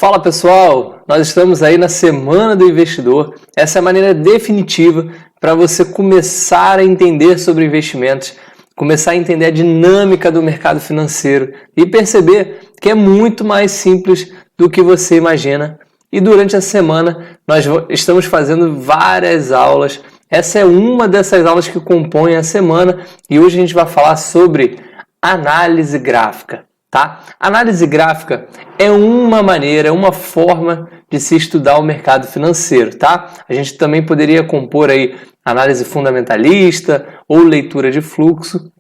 Fala pessoal, nós estamos aí na Semana do Investidor. Essa é a maneira definitiva para você começar a entender sobre investimentos, começar a entender a dinâmica do mercado financeiro e perceber que é muito mais simples do que você imagina. E durante a semana nós estamos fazendo várias aulas. Essa é uma dessas aulas que compõem a semana e hoje a gente vai falar sobre análise gráfica. Tá? Análise gráfica é uma maneira, uma forma de se estudar o mercado financeiro, tá? A gente também poderia compor aí análise fundamentalista ou leitura de fluxo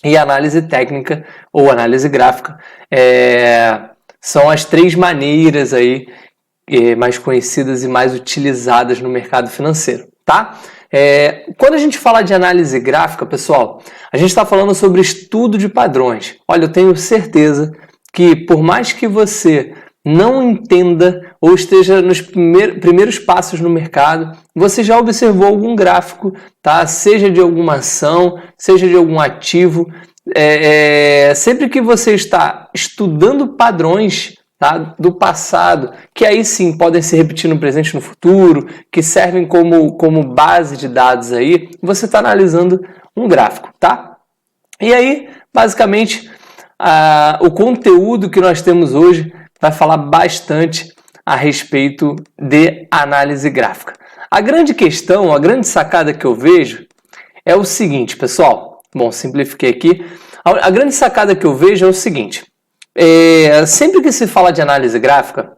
e análise técnica ou análise gráfica. São as três maneiras aí mais conhecidas e mais utilizadas no mercado financeiro, tá? Quando a gente fala de análise gráfica, pessoal, a gente está falando sobre estudo de padrões. Olha, eu tenho certeza que por mais que você não entenda ou esteja nos primeiros passos no mercado, você já observou algum gráfico, tá? Seja de alguma ação, seja de algum ativo. Sempre que você está estudando padrões, tá, do passado, que aí sim podem se repetir no presente e no futuro, que servem como base de dados aí, você está analisando um gráfico, tá? E aí, basicamente, o conteúdo que nós temos hoje vai falar bastante a respeito de análise gráfica. A grande questão, a grande sacada que eu vejo é o seguinte, pessoal. Bom, simplifiquei aqui. A grande sacada que eu vejo é o seguinte. Sempre que se fala de análise gráfica,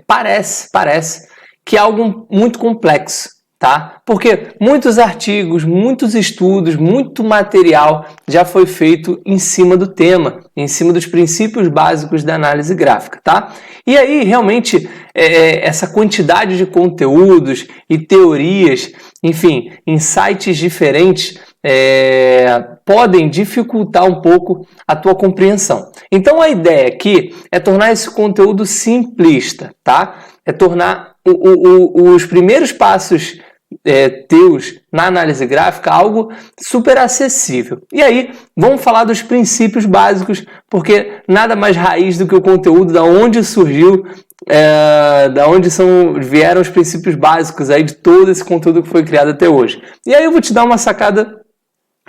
parece que é algo muito complexo, tá? Porque muitos artigos, muitos estudos, muito material já foi feito em cima do tema, em cima dos princípios básicos da análise gráfica, tá? E aí, realmente, essa quantidade de conteúdos e teorias, enfim, insights diferentes, podem dificultar um pouco a tua compreensão. Então a ideia aqui é tornar esse conteúdo simplista, tá? É tornar os primeiros passos teus na análise gráfica algo super acessível. E aí, vamos falar dos princípios básicos, porque nada mais raiz do que o conteúdo, da onde surgiu, da onde vieram os princípios básicos aí de todo esse conteúdo que foi criado até hoje. E aí eu vou te dar uma sacada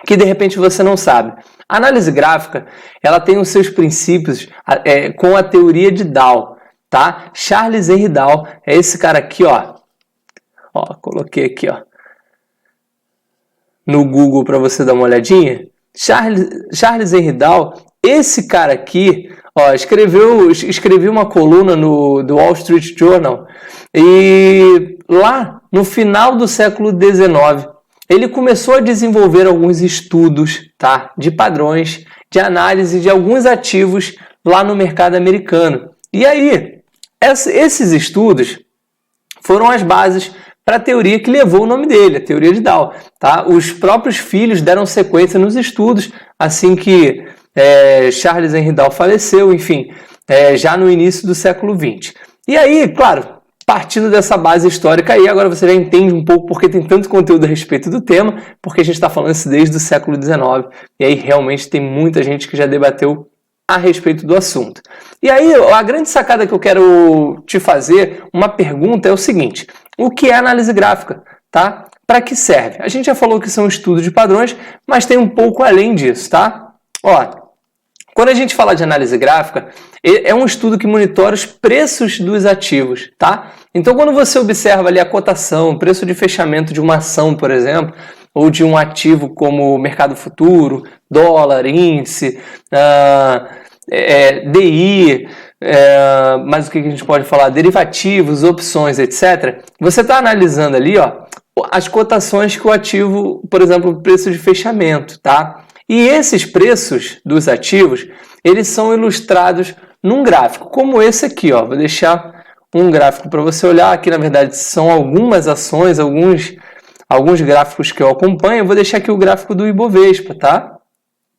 que de repente você não sabe. A análise gráfica, ela tem os seus princípios com a teoria de Dow, tá? Charles Henry Dow é esse cara aqui, ó. Coloquei aqui, ó, no Google para você dar uma olhadinha. Charles Henry Dow, esse cara aqui, ó, escreveu uma coluna do Wall Street Journal e lá no final do século XIX ele começou a desenvolver alguns estudos, tá, de padrões, de análise de alguns ativos lá no mercado americano. E aí, esses estudos foram as bases para a teoria que levou o nome dele, a teoria de Dow. Tá? Os próprios filhos deram sequência nos estudos, assim que Charles Henry Dow faleceu, enfim, já no início do século XX. E aí, claro, partindo dessa base histórica aí, agora você já entende um pouco porque tem tanto conteúdo a respeito do tema, porque a gente está falando isso desde o século XIX, e aí realmente tem muita gente que já debateu a respeito do assunto. E aí, a grande sacada que eu quero te fazer, uma pergunta é o seguinte: o que é análise gráfica? Tá? Para que serve? A gente já falou que são estudos de padrões, mas tem um pouco além disso, tá? Quando a gente fala de análise gráfica, é um estudo que monitora os preços dos ativos, tá? Então, quando você observa ali a cotação, o preço de fechamento de uma ação, por exemplo, ou de um ativo como mercado futuro, dólar, índice, DI, mas o que a gente pode falar? Derivativos, opções, etc. Você está analisando ali, ó, as cotações que o ativo, por exemplo, o preço de fechamento, tá? E esses preços dos ativos, eles são ilustrados num gráfico, como esse aqui, ó. Vou deixar um gráfico para você olhar. Aqui, na verdade, são algumas ações, alguns gráficos que eu acompanho. Eu vou deixar aqui o gráfico do Ibovespa, tá?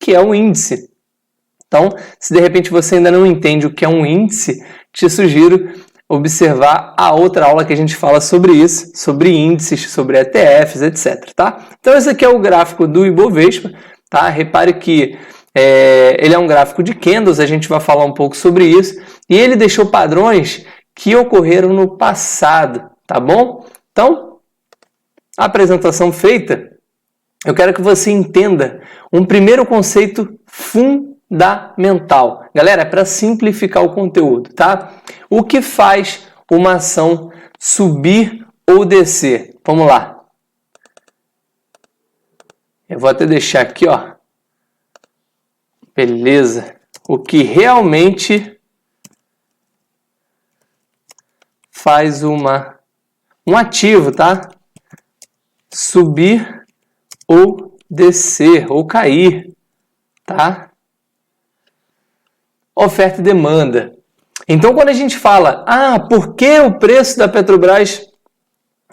Que é um índice. Então, se de repente você ainda não entende o que é um índice, te sugiro observar a outra aula que a gente fala sobre isso, sobre índices, sobre ETFs, etc. Tá? Então, esse aqui é o gráfico do Ibovespa. Tá? Repare que ele é um gráfico de candles, a gente vai falar um pouco sobre isso, e ele deixou padrões que ocorreram no passado, tá bom? Então, a apresentação feita, eu quero que você entenda um primeiro conceito fundamental. Galera, é para simplificar o conteúdo, tá? O que faz uma ação subir ou descer? Vamos lá. Eu vou até deixar aqui, ó. Beleza. O que realmente faz um ativo, tá? Subir ou descer, ou cair, tá? Oferta e demanda. Então, quando a gente fala, por que o preço da Petrobras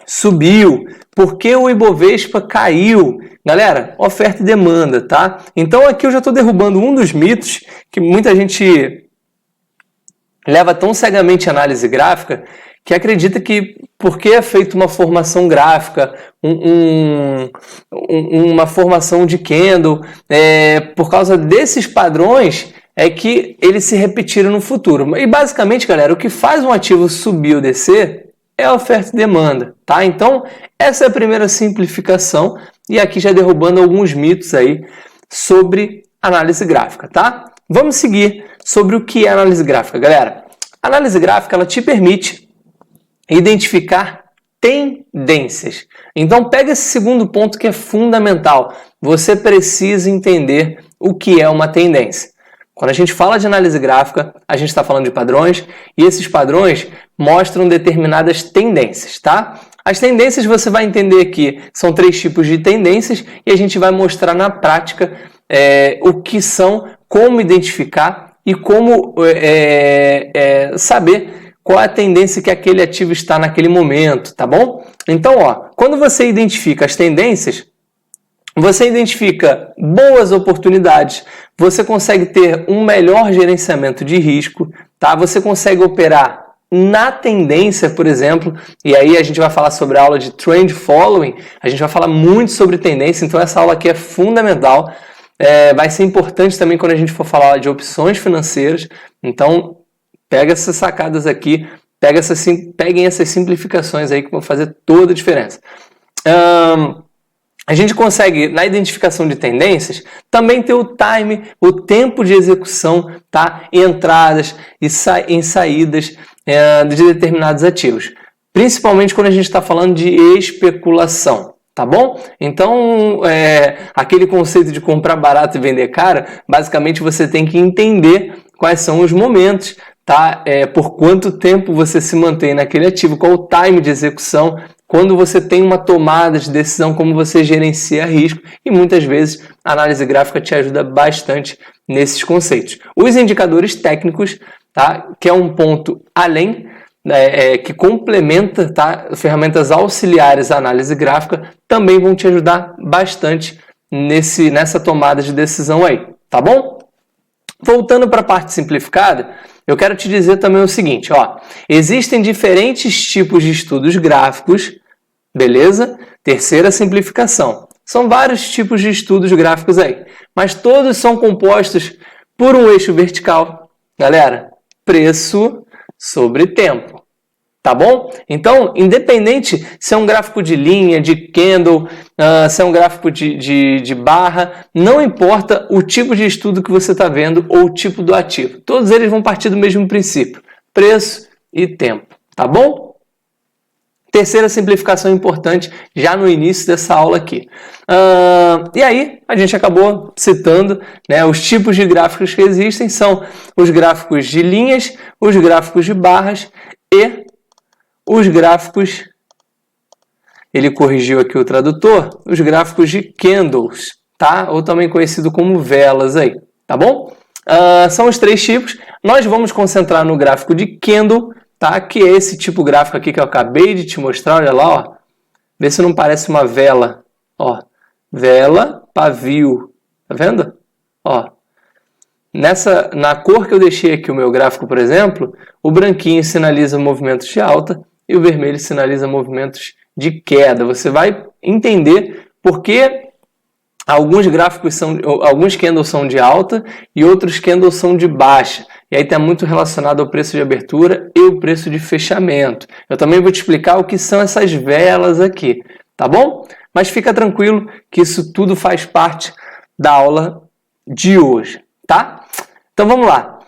subiu? Por que o Ibovespa caiu? Galera, oferta e demanda, tá? Então, aqui eu já estou derrubando um dos mitos que muita gente leva tão cegamente a análise gráfica, que acredita que porque é feita uma formação gráfica, uma formação de candle, por causa desses padrões, é que eles se repetiram no futuro. E basicamente, galera, o que faz um ativo subir ou descer é a oferta e demanda, tá? Então, essa é a primeira simplificação, e aqui já derrubando alguns mitos aí sobre análise gráfica, tá? Vamos seguir sobre o que é análise gráfica, galera. A análise gráfica, ela te permite identificar tendências. Então, pega esse segundo ponto que é fundamental. Você precisa entender o que é uma tendência. Quando a gente fala de análise gráfica, a gente está falando de padrões, e esses padrões mostram determinadas tendências, tá? As tendências você vai entender que são 3 tipos de tendências, e a gente vai mostrar na prática o que são, como identificar e como saber qual é a tendência que aquele ativo está naquele momento, tá bom? Então, quando você identifica as tendências, você identifica boas oportunidades, você consegue ter um melhor gerenciamento de risco, tá? Você consegue operar na tendência, por exemplo, e aí a gente vai falar sobre a aula de Trend Following, a gente vai falar muito sobre tendência, então essa aula aqui é fundamental, vai ser importante também quando a gente for falar de opções financeiras, então pega essas sacadas aqui, peguem essas simplificações aí que vão fazer toda a diferença. A gente consegue, na identificação de tendências, também ter o time, o tempo de execução, tá? Em entradas e em saídas de determinados ativos. Principalmente quando a gente está falando de especulação, tá bom? Então, aquele conceito de comprar barato e vender caro, basicamente você tem que entender quais são os momentos, tá? Por quanto tempo você se mantém naquele ativo, qual o time de execução, quando você tem uma tomada de decisão, como você gerencia risco, e muitas vezes a análise gráfica te ajuda bastante nesses conceitos. Os indicadores técnicos, tá? Que é um ponto além, que complementa, tá? Ferramentas auxiliares à análise gráfica, também vão te ajudar bastante nessa tomada de decisão aí, tá bom? Voltando para a parte simplificada, eu quero te dizer também o seguinte, existem diferentes tipos de estudos gráficos, beleza? Terceira simplificação. São vários tipos de estudos gráficos aí, mas todos são compostos por um eixo vertical. Galera, preço sobre tempo. Tá bom? Então, independente se é um gráfico de linha, de candle, se é um gráfico de barra, não importa o tipo de estudo que você está vendo ou o tipo do ativo. Todos eles vão partir do mesmo princípio, preço e tempo. Tá bom? Terceira simplificação importante já no início dessa aula aqui. E aí, a gente acabou citando, né, os tipos de gráficos que existem, são os gráficos de linhas, os gráficos de barras e os gráficos, ele corrigiu aqui o tradutor, os gráficos de candles, tá? Ou também conhecido como velas aí, tá bom? São os 3 tipos. Nós vamos concentrar no gráfico de candle, tá? Que é esse tipo gráfico aqui que eu acabei de te mostrar, olha lá, ó. Vê se não parece uma vela, ó. Vela, pavio, tá vendo? Ó. Na cor que eu deixei aqui o meu gráfico, por exemplo, o branquinho sinaliza movimentos de alta e o vermelho sinaliza movimentos de queda. Você vai entender por que alguns candles são de alta e outros candles são de baixa. E aí está muito relacionado ao preço de abertura e o preço de fechamento. Eu também vou te explicar o que são essas velas aqui, tá bom? Mas fica tranquilo que isso tudo faz parte da aula de hoje, tá? Então vamos lá.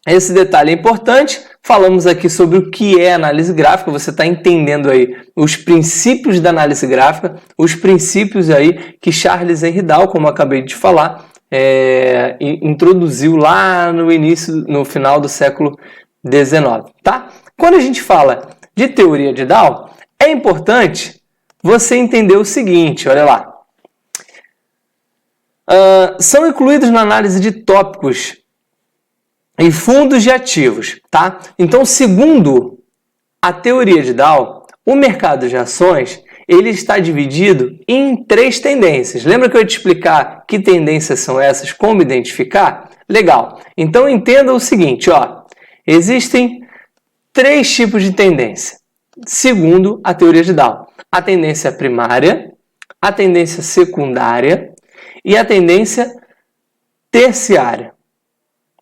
Esse detalhe é importante. Falamos aqui sobre o que é análise gráfica. Você está entendendo aí os princípios da análise gráfica, os princípios aí que Charles Henry Dow, como eu acabei de falar, introduziu lá no final do século XIX, tá? Quando a gente fala de teoria de Dow, é importante você entender o seguinte, olha lá. São incluídos na análise de tópicos e fundos de ativos, tá? Então, segundo a teoria de Dow, o mercado de ações ele está dividido em 3 tendências. Lembra que eu ia te explicar que tendências são essas, como identificar? Legal. Então, entenda o seguinte, ó. Existem 3 tipos de tendência, segundo a teoria de Dow. A tendência primária, a tendência secundária e a tendência terciária,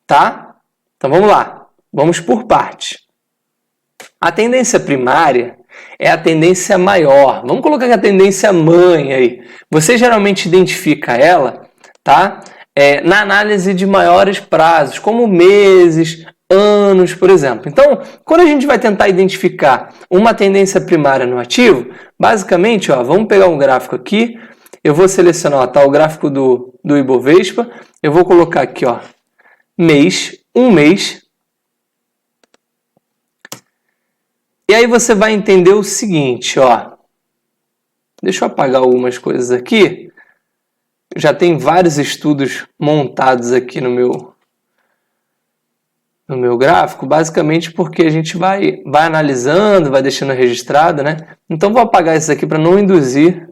tá? Então, vamos lá. Vamos por partes. A tendência primária é a tendência maior. Vamos colocar a tendência mãe aí. Você geralmente identifica ela, tá? Na análise de maiores prazos, como meses, anos, por exemplo. Então, quando a gente vai tentar identificar uma tendência primária no ativo, basicamente, ó, vamos pegar um gráfico aqui. Eu vou selecionar, tá, o gráfico do Ibovespa. Eu vou colocar aqui, ó, um mês. E aí você vai entender o seguinte, ó. Deixa eu apagar algumas coisas aqui. Já tem vários estudos montados aqui no meu gráfico, basicamente porque a gente vai analisando, vai deixando registrado, né? Então vou apagar isso aqui para não induzir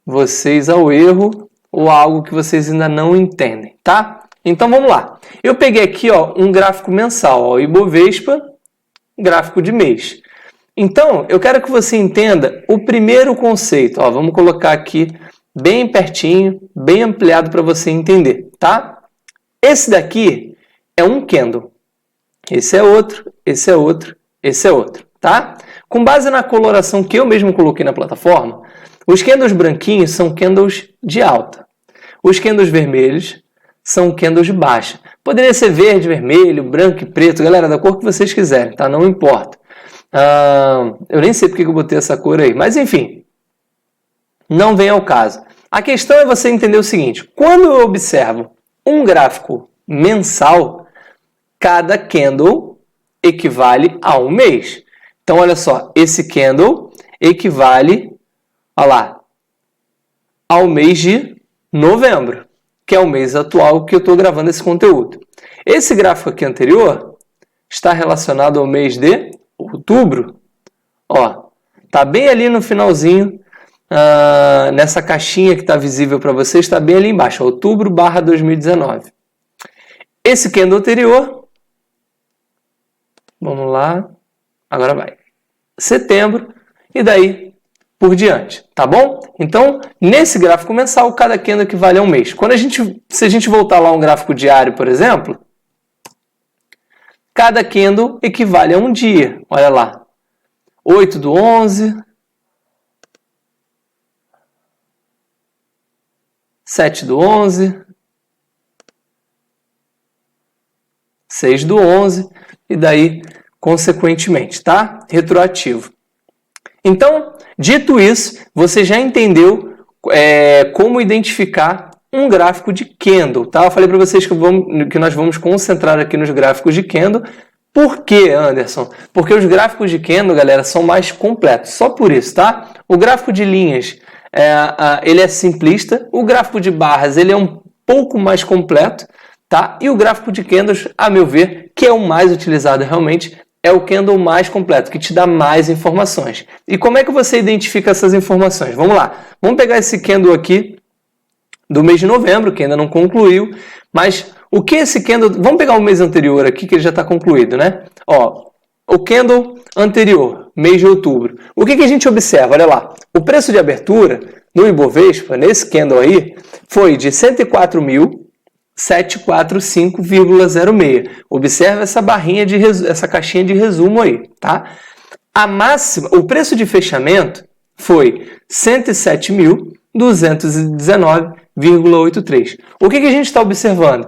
vocês ao erro ou a algo que vocês ainda não entendem, tá? Então vamos lá. Eu peguei aqui, ó, um gráfico mensal, ó, Ibovespa, gráfico de mês. Então, eu quero que você entenda o primeiro conceito. Ó, vamos colocar aqui bem pertinho, bem ampliado para você entender, tá? Esse daqui é um candle. Esse é outro, esse é outro, esse é outro, tá? Com base na coloração que eu mesmo coloquei na plataforma, os candles branquinhos são candles de alta. Os candles vermelhos são candles de baixa. Poderia ser verde, vermelho, branco e preto, galera, da cor que vocês quiserem, tá? Não importa. Eu nem sei porque eu botei essa cor aí, mas enfim, não vem ao caso. A questão é você entender o seguinte, quando eu observo um gráfico mensal, cada candle equivale a um mês. Então, olha só, esse candle equivale, olha lá, ao mês de novembro, que é o mês atual que eu estou gravando esse conteúdo. Esse gráfico aqui anterior está relacionado ao mês de outubro. Ó, tá bem ali no finalzinho, nessa caixinha que está visível para vocês, está bem ali embaixo, outubro/2019. Esse candle anterior, vamos lá, agora vai, setembro, e daí por diante, tá bom? Então, nesse gráfico mensal, cada candle equivale a um mês. Se a gente voltar lá a um gráfico diário, por exemplo, cada candle equivale a um dia. Olha lá, 8/11, 7/11, 6/11 e daí, consequentemente, tá? Retroativo. Então, dito isso, você já entendeu como identificar um gráfico de candle, tá? Eu falei para vocês que nós vamos concentrar aqui nos gráficos de candle. Por quê, Anderson? Porque os gráficos de candle, galera, são mais completos. Só por isso, tá? O gráfico de linhas, ele é simplista. O gráfico de barras, ele é um pouco mais completo, tá? E o gráfico de candles, a meu ver, que é o mais utilizado realmente, é o candle mais completo, que te dá mais informações. E como é que você identifica essas informações? Vamos lá. Vamos pegar esse candle aqui do mês de novembro, que ainda não concluiu, mas o que esse candle... Vamos pegar o mês anterior aqui, que ele já está concluído, né? Ó, o candle anterior, mês de outubro. O que a gente observa? Olha lá, o preço de abertura no Ibovespa, nesse candle aí, foi de 104.745,06. Observa essa barrinha essa caixinha de resumo aí, tá? A máxima, o preço de fechamento foi 107.219,83. O que a gente está observando?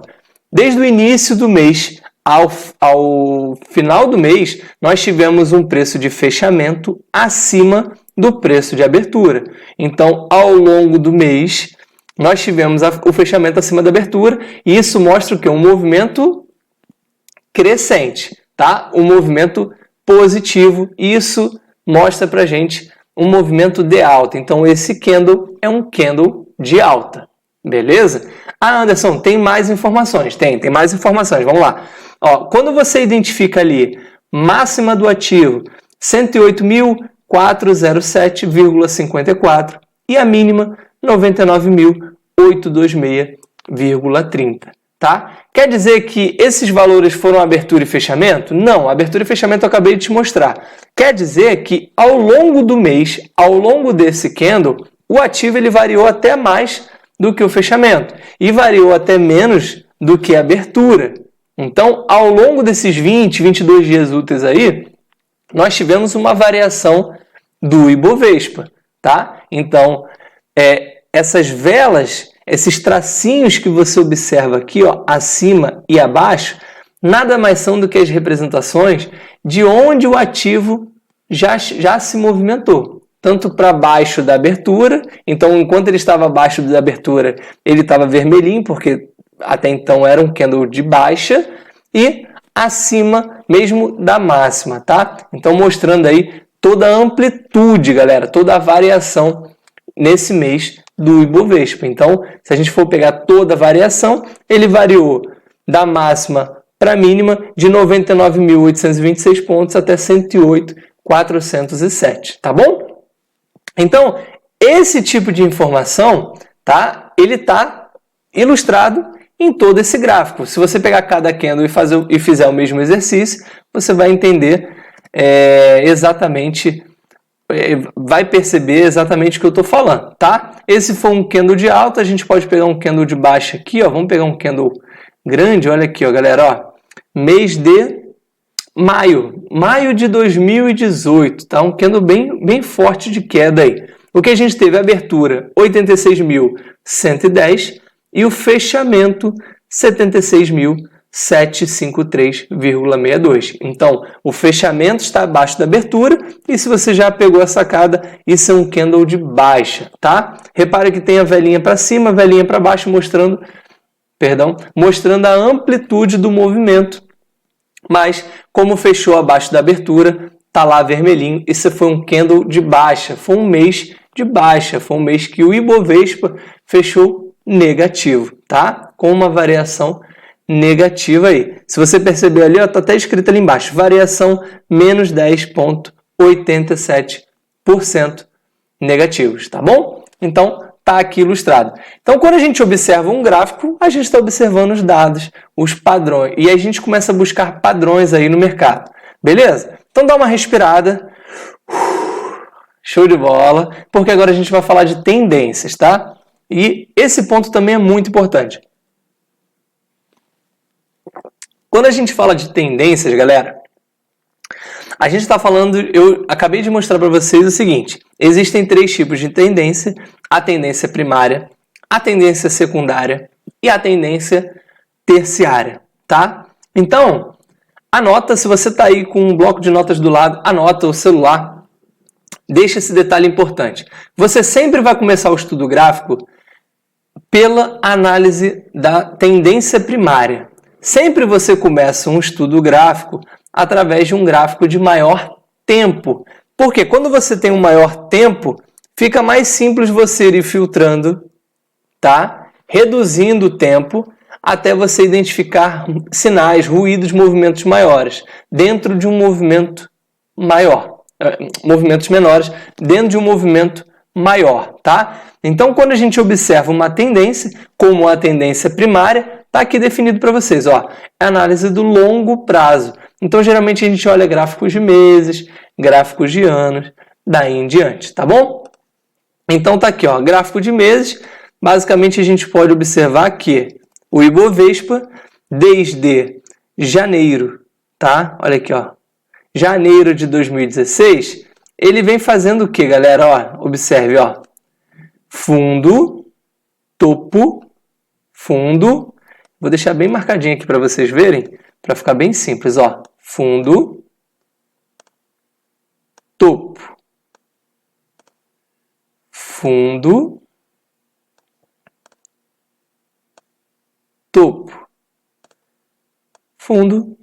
Desde o início do mês ao final do mês, nós tivemos um preço de fechamento acima do preço de abertura. Então, ao longo do mês, nós tivemos o fechamento acima da abertura, e isso mostra o quê? Um movimento crescente, tá? Um movimento positivo, e isso mostra pra gente um movimento de alta. Então, esse candle é um candle de alta, beleza? Ah, Anderson, tem mais informações? Tem mais informações, vamos lá. Ó, quando você identifica ali máxima do ativo 108.407,54 e a mínima 99.826,30, tá? Quer dizer que esses valores foram abertura e fechamento? Não, abertura e fechamento eu acabei de te mostrar. Quer dizer que ao longo do mês, ao longo desse candle, o ativo ele variou até mais do que o fechamento e variou até menos do que a abertura. Então, ao longo desses 22 dias úteis aí, nós tivemos uma variação do Ibovespa, tá? Então, essas velas, esses tracinhos que você observa aqui, ó, acima e abaixo, nada mais são do que as representações de onde o ativo já se movimentou. Tanto para baixo da abertura, então enquanto ele estava abaixo da abertura, ele estava vermelhinho, porque até então era um candle de baixa, e acima mesmo da máxima, tá? Então mostrando aí toda a amplitude, galera, toda a variação nesse mês do Ibovespa. Então, se a gente for pegar toda a variação, ele variou da máxima para a mínima de 99.826 pontos até 108.407, tá bom? Então, esse tipo de informação, tá? Ele está ilustrado em todo esse gráfico. Se você pegar cada candle e fizer o mesmo exercício, você vai entender exatamente, vai perceber exatamente o que eu estou falando, tá? Esse foi um candle de alta, a gente pode pegar um candle de baixa aqui, ó. Vamos pegar um candle grande, olha aqui, ó, galera, ó. Mês de maio de 2018, tá? Um candle bem forte de queda aí. O que a gente teve? Abertura 86.110 e o fechamento 76.753,62. Então, o fechamento está abaixo da abertura e se você já pegou a sacada, isso é um candle de baixa, tá? Repare que tem a velinha para cima, a velinha para baixo, mostrando a amplitude do movimento. Mas, como fechou abaixo da abertura, tá lá vermelhinho. Isso foi um candle de baixa, foi um mês de baixa, foi um mês que o Ibovespa fechou negativo, tá? Com uma variação negativa aí. Se você percebeu ali, ó, tá até escrito ali embaixo, variação menos 10,87% negativos, tá bom? Então, tá aqui ilustrado. Então, quando a gente observa um gráfico, a gente está observando os dados, os padrões, e a gente começa a buscar padrões aí no mercado, beleza? Então, dá uma respirada, show de bola, porque agora a gente vai falar de tendências, tá? E esse ponto também é muito importante. Quando a gente fala de tendências, galera, a gente está falando, eu acabei de mostrar para vocês o seguinte, existem 3 tipos de tendência, a tendência primária, a tendência secundária e a tendência terciária, tá? Então, anota, se você está aí com um bloco de notas do lado, anota o celular, deixa esse detalhe importante. Você sempre vai começar o estudo gráfico pela análise da tendência primária. Sempre você começa um estudo gráfico através de um gráfico de maior tempo. Porque quando você tem um maior tempo, fica mais simples você ir filtrando, tá? Reduzindo o tempo até você identificar sinais, ruídos, movimentos maiores dentro de um movimento maior. Movimentos menores dentro de um movimento maior, tá? Então, quando a gente observa uma tendência, como a tendência primária, tá aqui definido para vocês, ó, é a análise do longo prazo. Então, geralmente, a gente olha gráficos de meses, gráficos de anos, daí em diante, tá bom? Então, tá aqui, ó, gráfico de meses. Basicamente, a gente pode observar que o Ibovespa, desde janeiro, tá? Olha aqui, ó, janeiro de 2016, ele vem fazendo o que, galera? Ó, observe, ó, fundo, topo, fundo. Vou deixar bem marcadinho aqui para vocês verem, para ficar bem simples, ó. Fundo, topo, fundo, topo, fundo,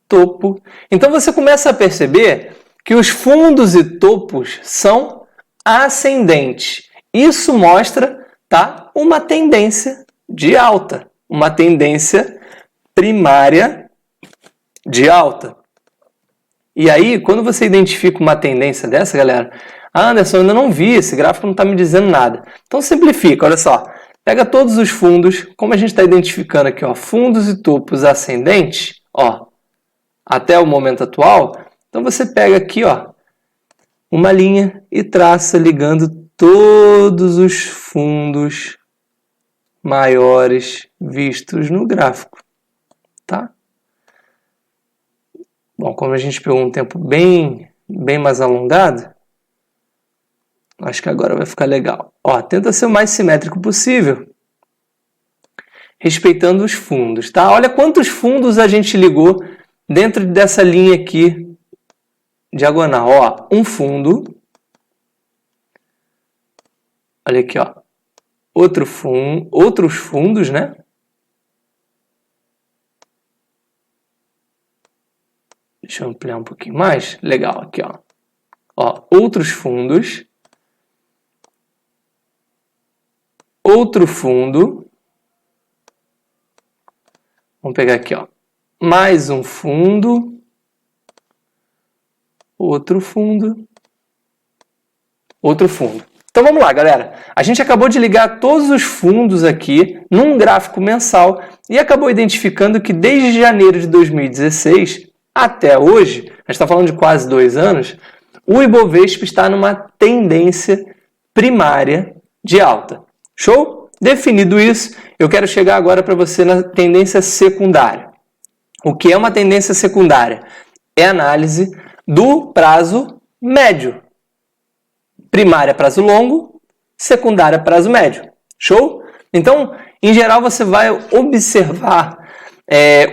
topo. Então você começa a perceber que os fundos e topos são ascendentes. Isso mostra, tá, uma tendência de alta, uma tendência primária de alta. E aí, quando você identifica uma tendência dessa, galera, Anderson, eu ainda não vi, esse gráfico não está me dizendo nada. Então simplifica, olha só, pega todos os fundos, como a gente está identificando aqui, ó, fundos e topos ascendentes, ó, até o momento atual, então você pega aqui, ó, uma linha e traça ligando todos os fundos maiores vistos no gráfico, tá? Bom, como a gente pegou um tempo bem mais alongado, acho que agora vai ficar legal. Ó, tenta ser o mais simétrico possível, respeitando os fundos, tá? Olha quantos fundos a gente ligou dentro dessa linha aqui, diagonal. Ó, um fundo. Olha aqui, ó. Outros fundos, né? Deixa eu ampliar um pouquinho mais. Legal, aqui, ó. Ó, outros fundos. Outro fundo. Vamos pegar aqui, ó. Mais um fundo. Outro fundo. Outro fundo. Então vamos lá, galera. A gente acabou de ligar todos os fundos aqui num gráfico mensal e acabou identificando que desde janeiro de 2016 até hoje, a gente está falando de quase 2 anos, o Ibovespa está numa tendência primária de alta. Show? Definido isso, eu quero chegar agora para você na tendência secundária. O que é uma tendência secundária? É análise do prazo médio. Primária, prazo longo, secundária, prazo médio. Show? Então, em geral, você vai observar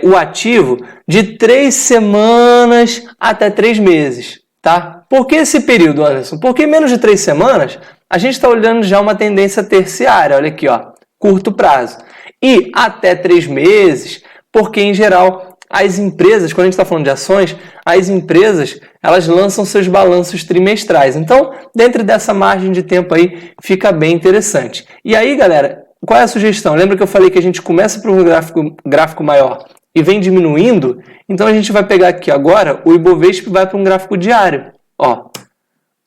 o ativo de 3 semanas até 3 meses. Tá? Por que esse período, Anderson? Porque menos de 3 semanas, a gente está olhando já uma tendência terciária. Olha aqui, ó, curto prazo. E até 3 meses, porque, em geral, as empresas, quando a gente está falando de ações, as empresas, elas lançam seus balanços trimestrais. Então, dentro dessa margem de tempo aí, fica bem interessante. E aí, galera, qual é a sugestão? Lembra que eu falei que a gente começa por um gráfico maior e vem diminuindo? Então, a gente vai pegar aqui agora o Ibovespa e vai para um gráfico diário. Ó,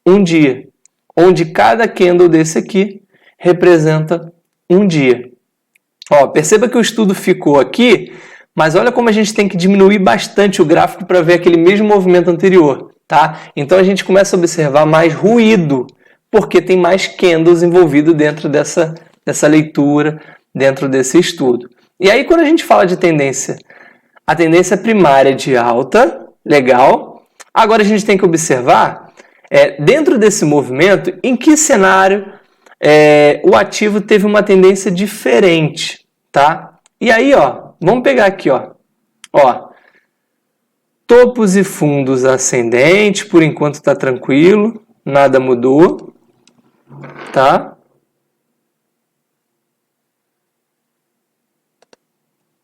um dia, onde cada candle desse aqui representa um dia. Ó, perceba que o estudo ficou aqui, mas olha como a gente tem que diminuir bastante o gráfico para ver aquele mesmo movimento anterior, tá? Então a gente começa a observar mais ruído, porque tem mais candles envolvido dentro dessa leitura, dentro desse estudo. E aí quando a gente fala de tendência, a tendência primária de alta, legal. Agora a gente tem que observar, dentro desse movimento, em que cenário o ativo teve uma tendência diferente, tá? E aí, ó, vamos pegar aqui, ó, topos e fundos ascendentes, por enquanto está tranquilo, nada mudou, tá?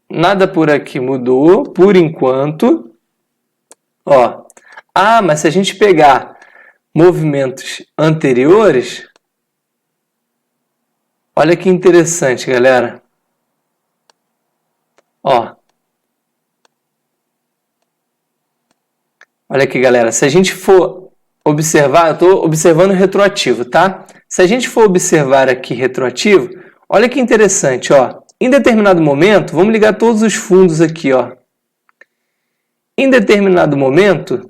Nada por aqui mudou, por enquanto, ó. Ah, mas se a gente pegar movimentos anteriores, olha que interessante, galera. Ó. Olha aqui, galera. Se a gente for observar, eu estou observando retroativo, tá? Se a gente for observar aqui retroativo, olha que interessante, ó. Em determinado momento, vamos ligar todos os fundos aqui, ó. Em determinado momento,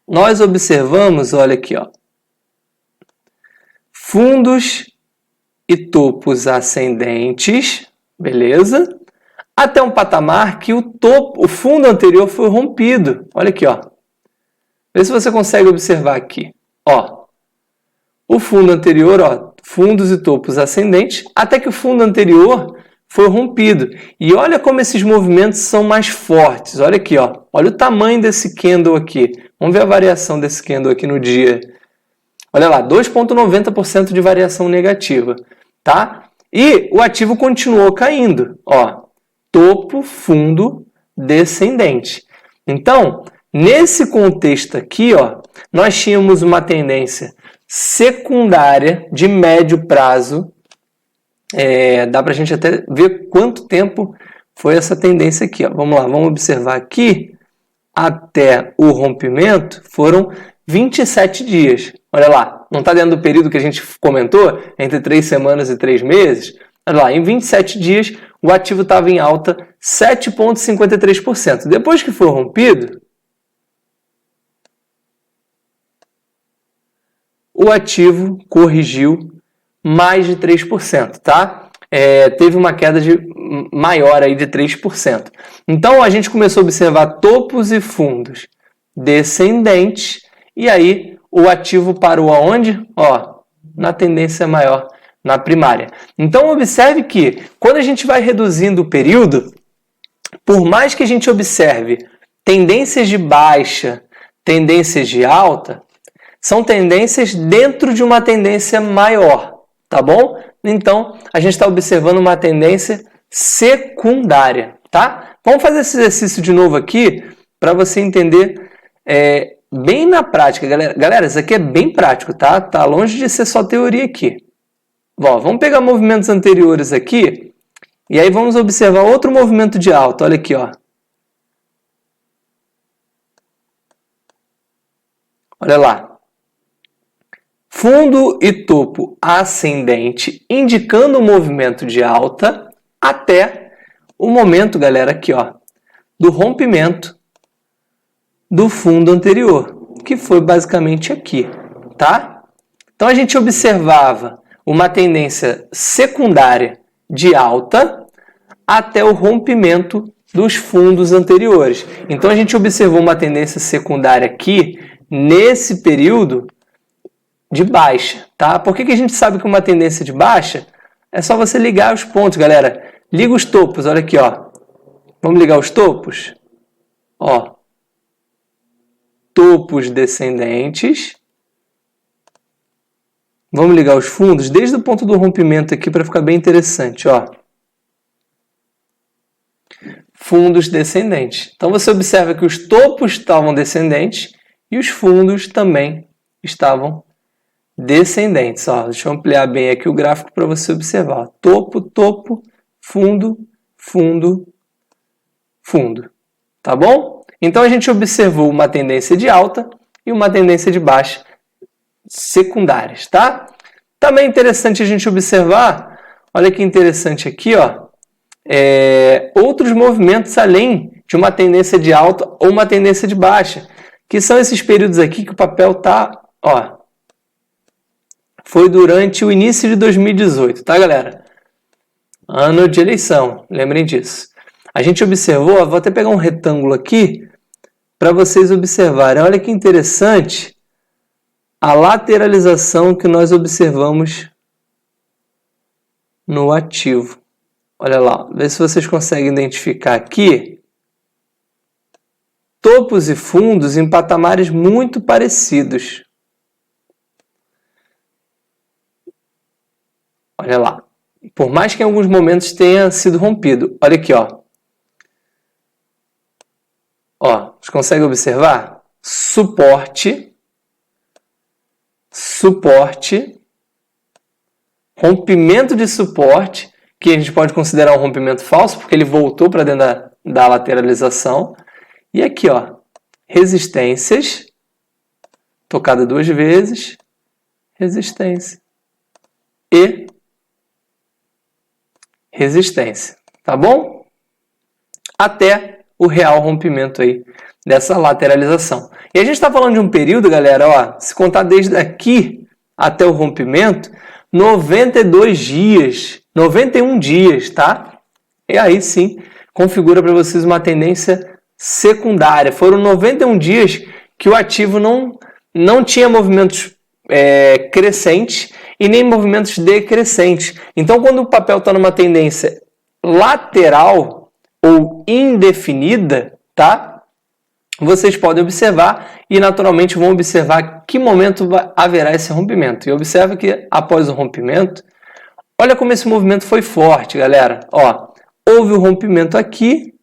nós observamos, olha aqui, ó, fundos e topos ascendentes, beleza? Até um patamar que o fundo anterior foi rompido. Olha aqui, ó. Vê se você consegue observar aqui. Ó, o fundo anterior, ó, fundos e topos ascendentes, até que o fundo anterior foi rompido. E olha como esses movimentos são mais fortes. Olha aqui, ó. Olha o tamanho desse candle aqui. Vamos ver a variação desse candle aqui no dia. Olha lá, 2,90% de variação negativa, tá? E o ativo continuou caindo, ó. Topo, fundo, descendente. Então, nesse contexto aqui, ó, nós tínhamos uma tendência secundária de médio prazo. Dá para a gente até ver quanto tempo foi essa tendência aqui, ó. Vamos lá, vamos observar aqui. Até o rompimento foram 27 dias. Olha lá, não está dentro do período que a gente comentou, entre 3 semanas e 3 meses? Olha lá, em 27 dias o ativo estava em alta 7,53%. Depois que foi rompido, o ativo corrigiu mais de 3%, tá? Teve uma queda maior aí de 3%. Então, a gente começou a observar topos e fundos descendentes, e aí o ativo parou aonde? Ó, na tendência maior, na primária. Então, observe que quando a gente vai reduzindo o período, por mais que a gente observe tendências de baixa, tendências de alta, são tendências dentro de uma tendência maior, tá bom? Então, a gente está observando uma tendência secundária, tá? Vamos fazer esse exercício de novo aqui para você entender bem na prática, galera. Galera, isso aqui é bem prático, tá? Tá longe de ser só teoria aqui. Ó, vamos pegar movimentos anteriores aqui e aí vamos observar outro movimento de alta. Olha aqui, ó. Olha lá. Fundo e topo ascendente, indicando o movimento de alta até o momento, galera, aqui, ó, do rompimento do fundo anterior, que foi basicamente aqui, tá? Então, a gente observava uma tendência secundária de alta até o rompimento dos fundos anteriores. Então, a gente observou uma tendência secundária aqui, nesse período, de baixa, tá? Por que a gente sabe que uma tendência de baixa? É só você ligar os pontos, galera. Liga os topos, olha aqui, ó. Vamos ligar os topos? Ó. Topos descendentes. Vamos ligar os fundos desde o ponto do rompimento aqui para ficar bem interessante, ó. Fundos descendentes. Então você observa que os topos estavam descendentes e os fundos também estavam descendentes. Ó, deixa eu ampliar bem aqui o gráfico para você observar. Topo, topo, fundo, fundo, fundo. Tá bom? Então a gente observou uma tendência de alta e uma tendência de baixa secundárias, tá? Também é interessante a gente observar, olha que interessante aqui, ó, outros movimentos além de uma tendência de alta ou uma tendência de baixa, que são esses períodos aqui que o papel tá, ó, foi durante o início de 2018, tá, galera? Ano de eleição, lembrem disso. A gente observou, vou até pegar um retângulo aqui para vocês observarem. Olha que interessante a lateralização que nós observamos no ativo. Olha lá, vê se vocês conseguem identificar aqui topos e fundos em patamares muito parecidos. Olha lá. Por mais que em alguns momentos tenha sido rompido. Olha aqui, ó. Ó, vocês conseguem observar? Suporte, suporte, rompimento de suporte, que a gente pode considerar um rompimento falso, porque ele voltou para dentro da lateralização. E aqui, ó, resistências, tocada 2 vezes, resistência e resistência, tá bom? Até o real rompimento aí dessa lateralização. E a gente está falando de um período, galera, ó, se contar desde aqui até o rompimento, 92 dias, 91 dias, tá? E aí sim, configura para vocês uma tendência secundária. Foram 91 dias que o ativo não tinha movimentos crescentes e nem movimentos decrescentes. Então, quando o papel está numa tendência lateral ou indefinida, tá? Vocês podem observar e naturalmente vão observar que momento haverá esse rompimento. E observa que após o rompimento, olha como esse movimento foi forte, galera. Ó, houve o rompimento aqui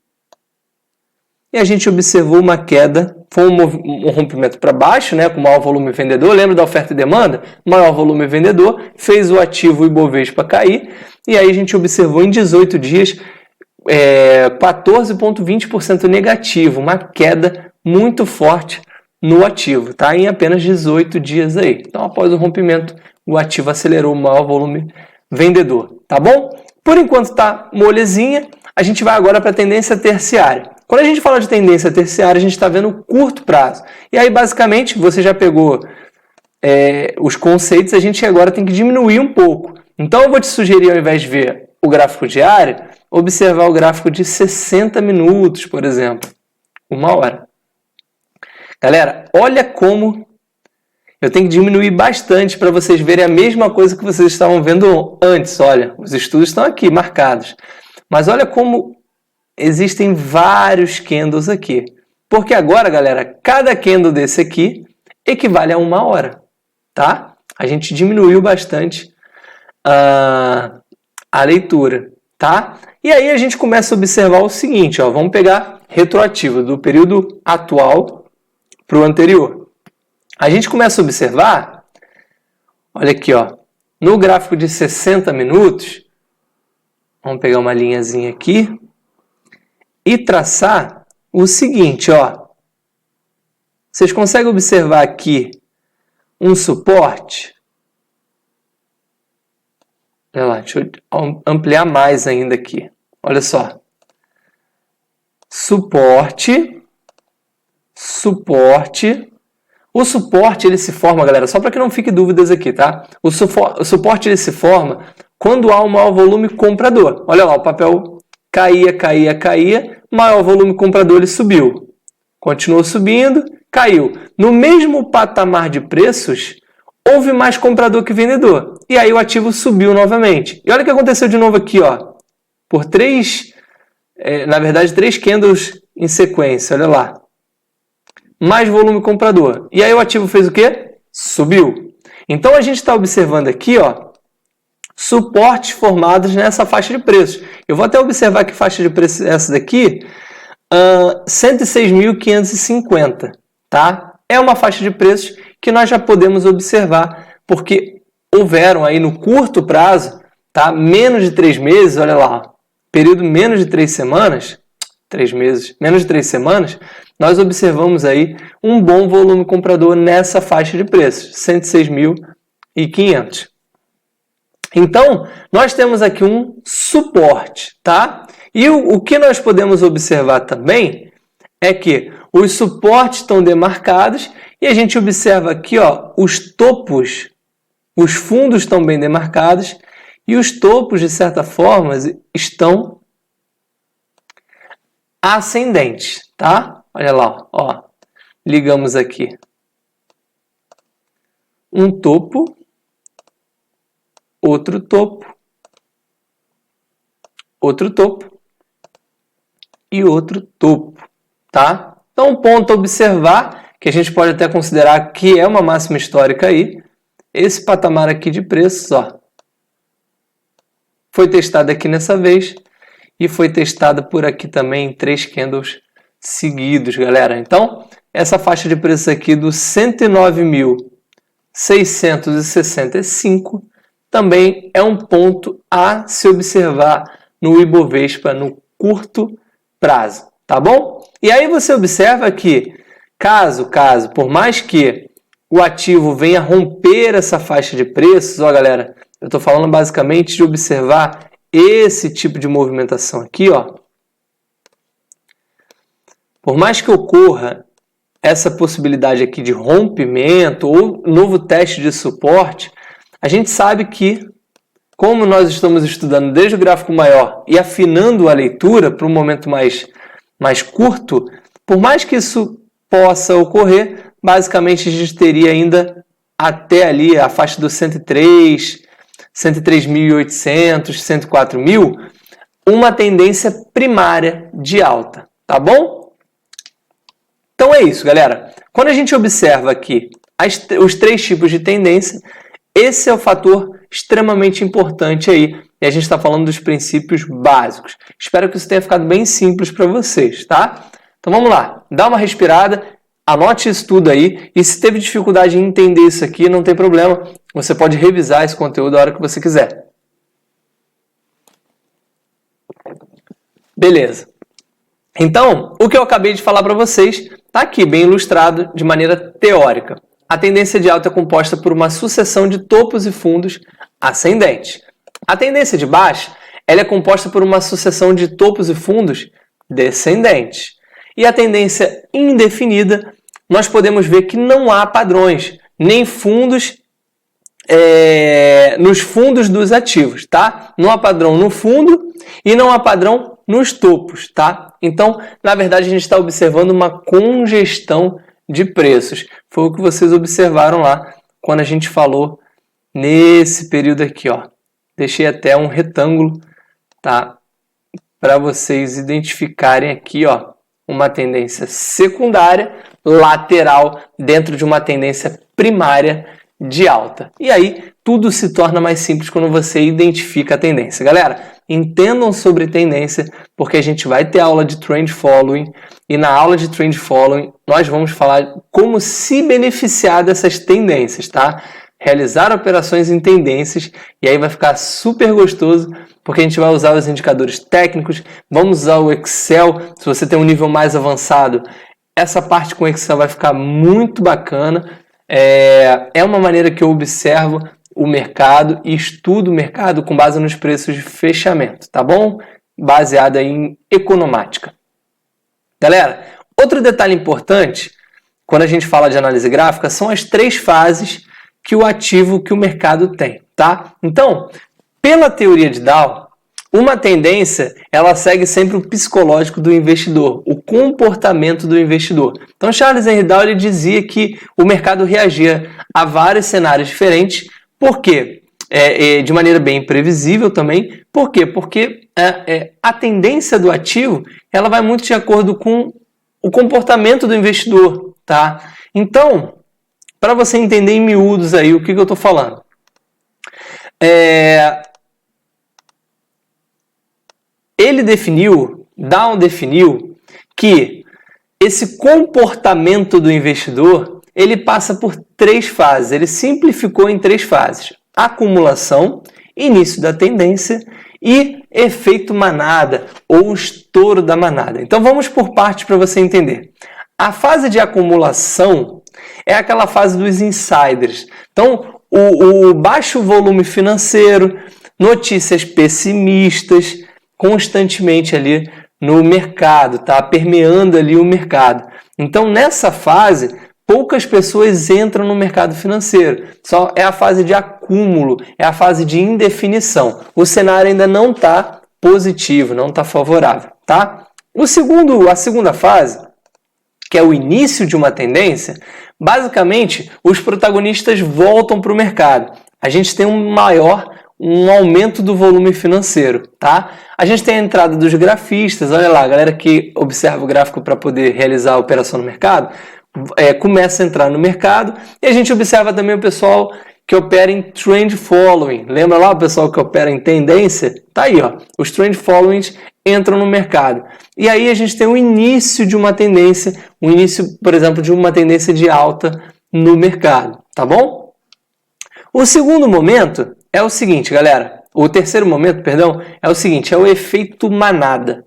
e a gente observou uma queda. Foi um rompimento para baixo, né, com maior volume vendedor. Lembra da oferta e demanda? Maior volume vendedor, fez o ativo Ibovespa cair. E aí a gente observou em 18 dias 14,20% negativo, uma queda muito forte no ativo, tá? Em apenas 18 dias aí. Então, após o rompimento, o ativo acelerou o maior volume vendedor, tá bom? Por enquanto tá molezinha, a gente vai agora para a tendência terciária. Quando a gente fala de tendência terciária, a gente está vendo curto prazo. E aí, basicamente, você já pegou os conceitos, a gente agora tem que diminuir um pouco. Então, eu vou te sugerir, ao invés de ver o gráfico diário, observar o gráfico de 60 minutos, por exemplo, 1 hora. Galera, olha como eu tenho que diminuir bastante para vocês verem a mesma coisa que vocês estavam vendo antes. Olha, os estudos estão aqui marcados. Mas olha como existem vários candles aqui. Porque agora, galera, cada candle desse aqui equivale a 1 hora, tá? A gente diminuiu bastante a leitura, tá? E aí a gente começa a observar o seguinte, ó, vamos pegar retroativo do período atual para o anterior. A gente começa a observar, olha aqui, ó, no gráfico de 60 minutos, vamos pegar uma linhazinha aqui e traçar o seguinte, ó. Vocês conseguem observar aqui um suporte? Olha lá, deixa eu ampliar mais ainda aqui. Olha só. Suporte. Suporte. O suporte, ele se forma, galera, só para que não fique dúvidas aqui, tá? O suporte, ele se forma quando há um maior volume comprador. Olha lá, o papel caía. Maior volume comprador, ele subiu. Continuou subindo, caiu. No mesmo patamar de preços, houve mais comprador que vendedor. E aí o ativo subiu novamente. E olha o que aconteceu de novo aqui, ó. Por três candles em sequência, olha lá. Mais volume comprador. E aí o ativo fez o quê? Subiu. Então a gente está observando aqui, ó, suportes formados nessa faixa de preços. Eu vou até observar que faixa de preços é essa daqui, 106.550, tá? É uma faixa de preços que nós já podemos observar, porque houveram aí no curto prazo, tá? Menos de 3 meses, olha lá, período menos de 3 semanas, 3 meses, menos de 3 semanas, nós observamos aí um bom volume comprador nessa faixa de preços, 106.500. Então, nós temos aqui um suporte, tá? E o que nós podemos observar também é que os suportes estão demarcados e a gente observa aqui, ó, os topos, os fundos estão bem demarcados e os topos, de certa forma, estão ascendentes, tá? Olha lá, ó, ligamos aqui um topo, outro topo e outro topo, tá? Então, um ponto a observar, que a gente pode até considerar que é uma máxima histórica aí, esse patamar aqui de preços, ó, foi testado aqui nessa vez e foi testado por aqui também em 3 candles seguidos, galera. Então, essa faixa de preços aqui do 109.665 também é um ponto a se observar no Ibovespa no curto prazo, tá bom? E aí você observa que, caso, por mais que o ativo venha romper essa faixa de preços, ó galera, eu estou falando basicamente de observar esse tipo de movimentação aqui, ó. por mais que ocorra essa possibilidade aqui de rompimento ou novo teste de suporte, a gente sabe que, como nós estamos estudando desde o gráfico maior e afinando a leitura para um momento mais curto, por mais que isso possa ocorrer, basicamente a gente teria ainda até ali a faixa dos 103, 103.800, 104.000, uma tendência primária de alta, tá bom? Então é isso, galera. Quando a gente observa aqui os 3 tipos de tendência, esse é o fator extremamente importante aí. E a gente está falando dos princípios básicos. Espero que isso tenha ficado bem simples para vocês, tá? Então vamos lá. Dá uma respirada, anote isso tudo aí. E se teve dificuldade em entender isso aqui, não tem problema. Você pode revisar esse conteúdo a hora que você quiser. Beleza. Então, o que eu acabei de falar para vocês está aqui bem ilustrado de maneira teórica. A tendência de alta é composta por uma sucessão de topos e fundos ascendentes. A tendência de baixa ela é composta por uma sucessão de topos e fundos descendentes. E a tendência indefinida, nós podemos ver que não há padrões, nem fundos nos fundos dos ativos, tá? Não há padrão no fundo e não há padrão nos topos, tá? Então, na verdade, a gente está observando uma congestão de preços. Foi o que vocês observaram lá quando a gente falou nesse período aqui, ó. Deixei até um retângulo, tá? Para vocês identificarem aqui, ó, uma tendência secundária, lateral, dentro de uma tendência primária de alta. E aí, tudo se torna mais simples quando você identifica a tendência. Galera, entendam sobre tendência, porque a gente vai ter aula de Trend Following, e na aula de Trend Following nós vamos falar como se beneficiar dessas tendências, tá? Realizar operações em tendências, e aí vai ficar super gostoso, porque a gente vai usar os indicadores técnicos, vamos usar o Excel, se você tem um nível mais avançado, essa parte com o Excel vai ficar muito bacana. É uma maneira que eu observo o mercado e estudo o mercado com base nos preços de fechamento, tá bom? Baseada em economática. Galera, outro detalhe importante, quando a gente fala de análise gráfica, são as 3 fases que o ativo, que o mercado tem, tá? Então, pela teoria de Dow, uma tendência, ela segue sempre o psicológico do investidor, o comportamento do investidor. Então, Charles Henry Dow ele dizia que o mercado reagia a vários cenários diferentes. Por quê? De maneira bem previsível também. Por quê? Porque a tendência do ativo ela vai muito de acordo com o comportamento do investidor, tá? Então, para você entender em miúdos aí o que eu estou falando. Dow definiu que esse comportamento do investidor ele passa por 3 fases. Ele simplificou em 3 fases: acumulação, início da tendência e efeito manada ou estouro da manada. Então vamos por partes para você entender. A fase de acumulação é aquela fase dos insiders. Então o baixo volume financeiro, notícias pessimistas constantemente ali no mercado, tá? Permeando ali o mercado. Então nessa fase poucas pessoas entram no mercado financeiro. Só é a fase de acúmulo, é a fase de indefinição. O cenário ainda não está positivo, não está favorável, tá? A segunda fase, que é o início de uma tendência, basicamente os protagonistas voltam para o mercado. A gente tem um aumento do volume financeiro, tá? A gente tem a entrada dos grafistas, olha lá, a galera que observa o gráfico para poder realizar a operação no mercado, começa a entrar no mercado, e a gente observa também o pessoal que opera em Trend Following. Lembra lá o pessoal que opera em tendência? Tá aí, ó. Os Trend Followings entram no mercado. E aí a gente tem o início de uma tendência, o início, por exemplo, de uma tendência de alta no mercado, tá bom? O segundo momento é o seguinte, galera. O terceiro momento, perdão, é o seguinte, é o efeito manada.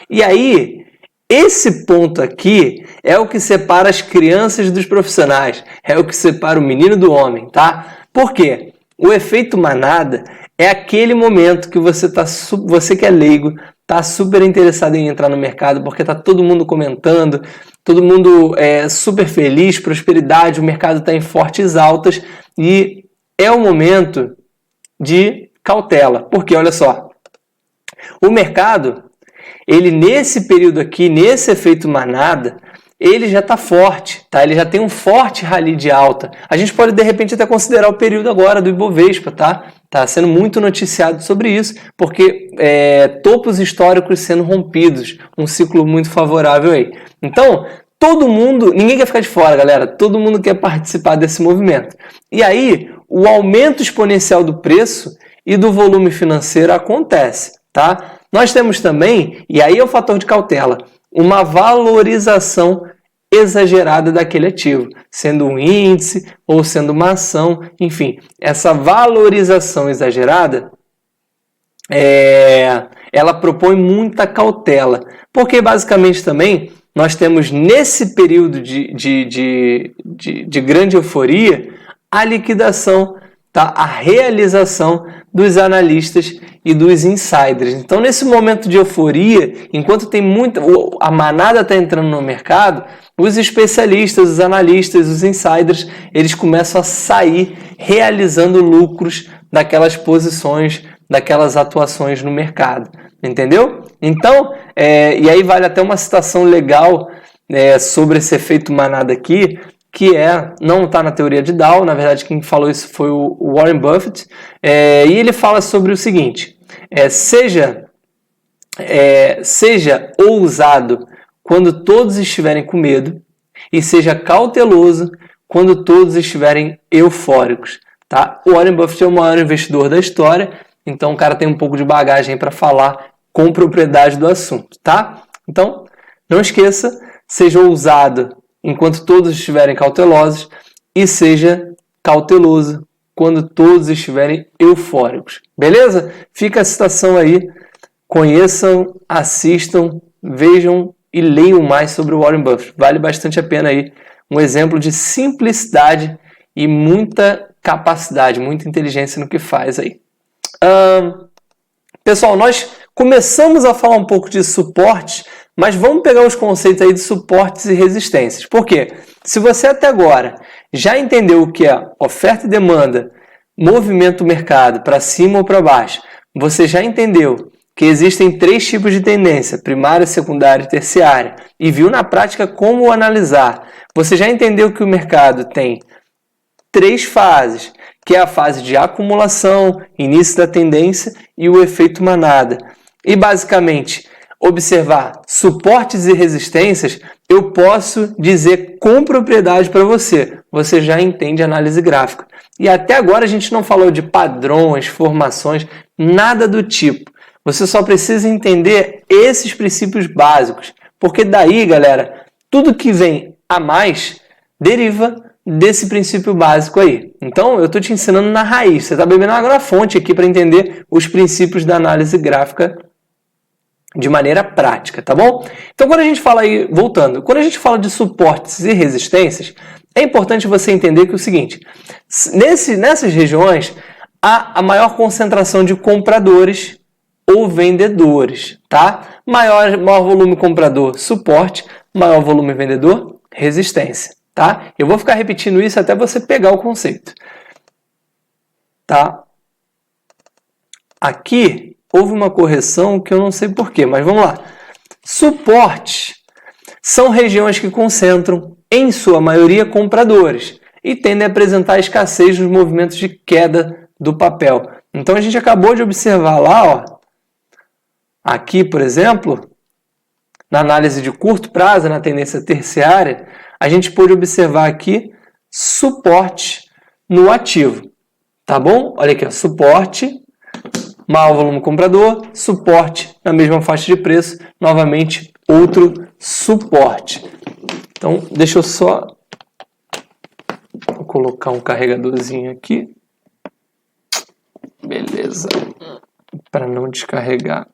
E aí, esse ponto aqui é o que separa as crianças dos profissionais, é o que separa o menino do homem, tá? Por quê? O efeito manada é aquele momento que você que é leigo, está super interessado em entrar no mercado, porque está todo mundo comentando, todo mundo super feliz, prosperidade, o mercado está em fortes altas e é o momento de cautela. Porque, olha só, o mercado, ele nesse período aqui, nesse efeito manada, ele já está forte, tá? Ele já tem um forte rally de alta. A gente pode, de repente, até considerar o período agora do Ibovespa, tá? Tá sendo muito noticiado sobre isso, porque topos históricos sendo rompidos, um ciclo muito favorável aí. Então, todo mundo, ninguém quer ficar de fora, galera, todo mundo quer participar desse movimento. E aí, o aumento exponencial do preço e do volume financeiro acontece, tá? Nós temos também, e aí é o fator de cautela, uma valorização exagerada daquele ativo, sendo um índice ou sendo uma ação, enfim, essa valorização exagerada ela propõe muita cautela, porque basicamente também nós temos nesse período de grande euforia a liquidação, tá? A realização dos analistas e dos insiders. Então, nesse momento de euforia, enquanto tem a manada está entrando no mercado, os especialistas, os analistas, os insiders, eles começam a sair realizando lucros daquelas posições, daquelas atuações no mercado. Entendeu? Então, e aí vale até uma citação legal sobre esse efeito manada aqui, que não está na teoria de Dow, na verdade quem falou isso foi o Warren Buffett, e ele fala sobre o seguinte, seja ousado quando todos estiverem com medo e seja cauteloso quando todos estiverem eufóricos. Tá? O Warren Buffett é o maior investidor da história, então o cara tem um pouco de bagagem para falar com propriedade do assunto. Tá? Então, não esqueça, seja ousado enquanto todos estiverem cautelosos e seja cauteloso quando todos estiverem eufóricos. Beleza? Fica a citação aí. Conheçam, assistam, vejam e leiam mais sobre o Warren Buffett. Vale bastante a pena aí. Um exemplo de simplicidade e muita capacidade, muita inteligência no que faz aí. Pessoal, nós começamos a falar um pouco de suporte, mas vamos pegar os conceitos aí de suportes e resistências. Por quê? Se você até agora já entendeu o que é oferta e demanda, movimento do mercado para cima ou para baixo, você já entendeu que existem 3 tipos de tendência, primária, secundária e terciária, e viu na prática como analisar. Você já entendeu que o mercado tem 3 fases, que é a fase de acumulação, início da tendência e o efeito manada. E basicamente, observar suportes e resistências, eu posso dizer com propriedade para você. Você já entende análise gráfica. E até agora a gente não falou de padrões, formações, nada do tipo. Você só precisa entender esses princípios básicos. Porque daí, galera, tudo que vem a mais deriva desse princípio básico aí. Então, eu estou te ensinando na raiz. Você está bebendo água na fonte aqui para entender os princípios da análise gráfica de maneira prática, tá bom? Então, quando a gente fala aí, voltando, quando a gente fala de suportes e resistências, é importante você entender que é o seguinte, nessas regiões, há a maior concentração de compradores ou vendedores, tá? Maior volume comprador, suporte, maior volume vendedor, resistência, tá? Eu vou ficar repetindo isso até você pegar o conceito, tá? Aqui houve uma correção que eu não sei porquê, mas vamos lá. Suporte são regiões que concentram, em sua maioria, compradores e tendem a apresentar escassez nos movimentos de queda do papel. Então, a gente acabou de observar lá, ó, aqui, por exemplo, na análise de curto prazo, na tendência terciária, a gente pôde observar aqui suporte no ativo. Tá bom? Olha aqui, ó, suporte, maior volume comprador, suporte na mesma faixa de preço, novamente outro suporte. Então, deixa eu só colocar um carregadorzinho aqui. Beleza. Para não descarregar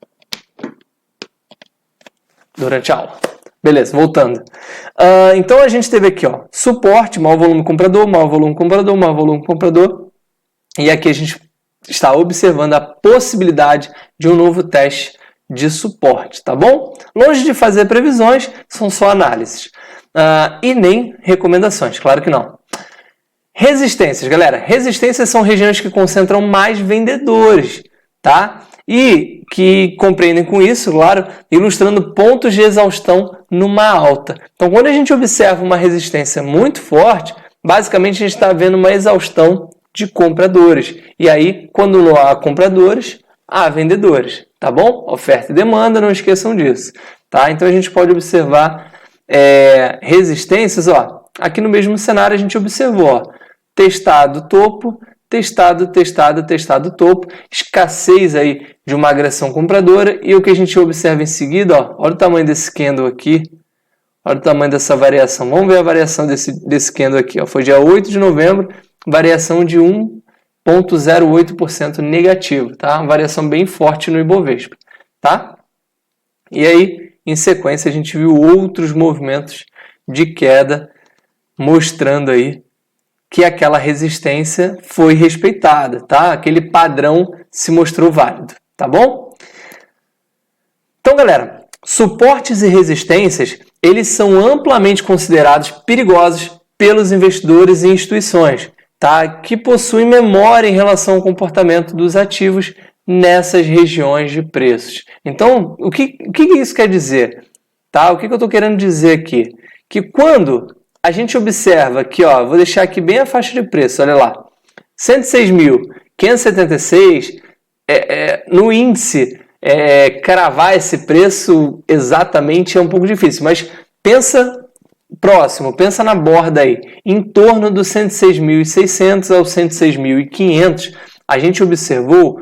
durante a aula. Beleza, voltando. Então, a gente teve aqui, ó, suporte, maior volume comprador, maior volume comprador, maior volume comprador. E aqui a gente está observando a possibilidade de um novo teste de suporte, tá bom? Longe de fazer previsões, são só análises. E nem recomendações, claro que não. Resistências, galera. Resistências são regiões que concentram mais vendedores, tá? E que compreendem com isso, claro, ilustrando pontos de exaustão numa alta. Então, quando a gente observa uma resistência muito forte, basicamente a gente está vendo uma exaustão de compradores. E aí, quando não há compradores, há vendedores, tá bom? Oferta e demanda, não esqueçam disso, tá? Então, a gente pode observar resistências, ó. Aqui no mesmo cenário a gente observou, ó, testado topo, testado, testado, testado topo, escassez aí de uma agressão compradora, e o que a gente observa em seguida, ó, olha o tamanho desse candle aqui, olha o tamanho dessa variação, vamos ver a variação desse candle aqui, ó, foi dia 8 de novembro, variação de 1,08% negativo, tá? Uma variação bem forte no Ibovespa, tá? E aí, em sequência, a gente viu outros movimentos de queda, mostrando aí que aquela resistência foi respeitada, tá? Aquele padrão se mostrou válido, tá bom? Então, galera, suportes e resistências, eles são amplamente considerados perigosos pelos investidores e instituições, tá? Que possuem memória em relação ao comportamento dos ativos nessas regiões de preços. Então, o que isso quer dizer? Tá? O que eu estou querendo dizer aqui? Que quando a gente observa aqui, ó, vou deixar aqui bem a faixa de preço, olha lá, 106.576, no índice, cravar esse preço exatamente é um pouco difícil, mas pensa próximo, pensa na borda aí, em torno dos 106.600 ao 106.500, a gente observou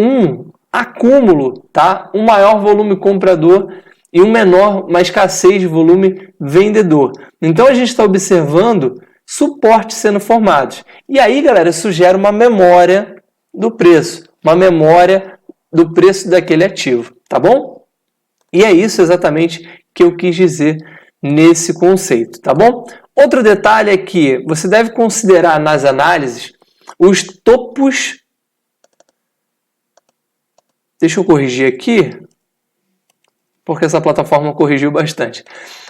um acúmulo, tá? Um maior volume comprador e uma escassez de volume vendedor. Então, a gente está observando suportes sendo formados. E aí, galera, isso gera uma memória do preço, uma memória do preço daquele ativo, tá bom? E é isso exatamente que eu quis dizer nesse conceito, tá bom? Outro detalhe é que você deve considerar nas análises os topos. Deixa eu corrigir aqui, porque essa plataforma corrigiu bastante.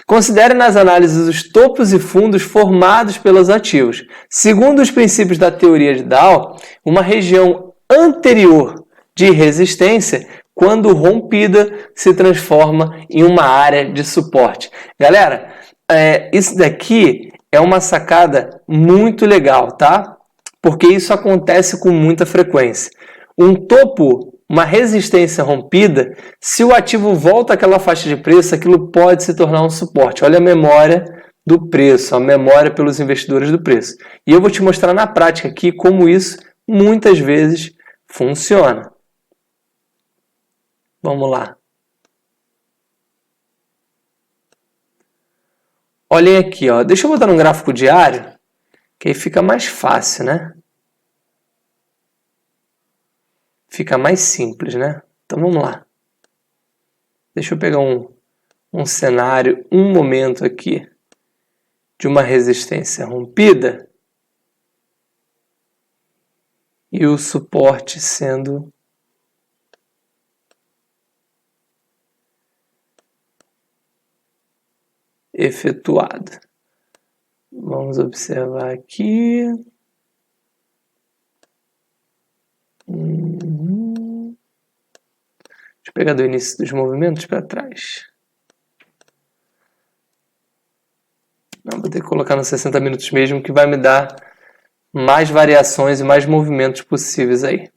Considere nas análises os topos e fundos formados pelos ativos. Segundo os princípios da teoria de Dow, uma região anterior de resistência, quando rompida, se transforma em uma área de suporte. Galera, isso daqui é uma sacada muito legal, tá? Porque isso acontece com muita frequência. Um topo, uma resistência rompida, se o ativo volta àquela faixa de preço, aquilo pode se tornar um suporte. Olha a memória do preço, a memória pelos investidores do preço. E eu vou te mostrar na prática aqui como isso muitas vezes funciona. Vamos lá. Olhem aqui, ó. Deixa eu botar num gráfico diário, que aí fica mais fácil, né? Fica mais simples, né? Então vamos lá. Deixa eu pegar um cenário, um momento aqui de uma resistência rompida e o suporte sendo efetuado. Vamos observar aqui. Deixa eu pegar do início dos movimentos para trás. Não, vou ter que colocar nos 60 minutos mesmo, que vai me dar mais variações e mais movimentos possíveis aí.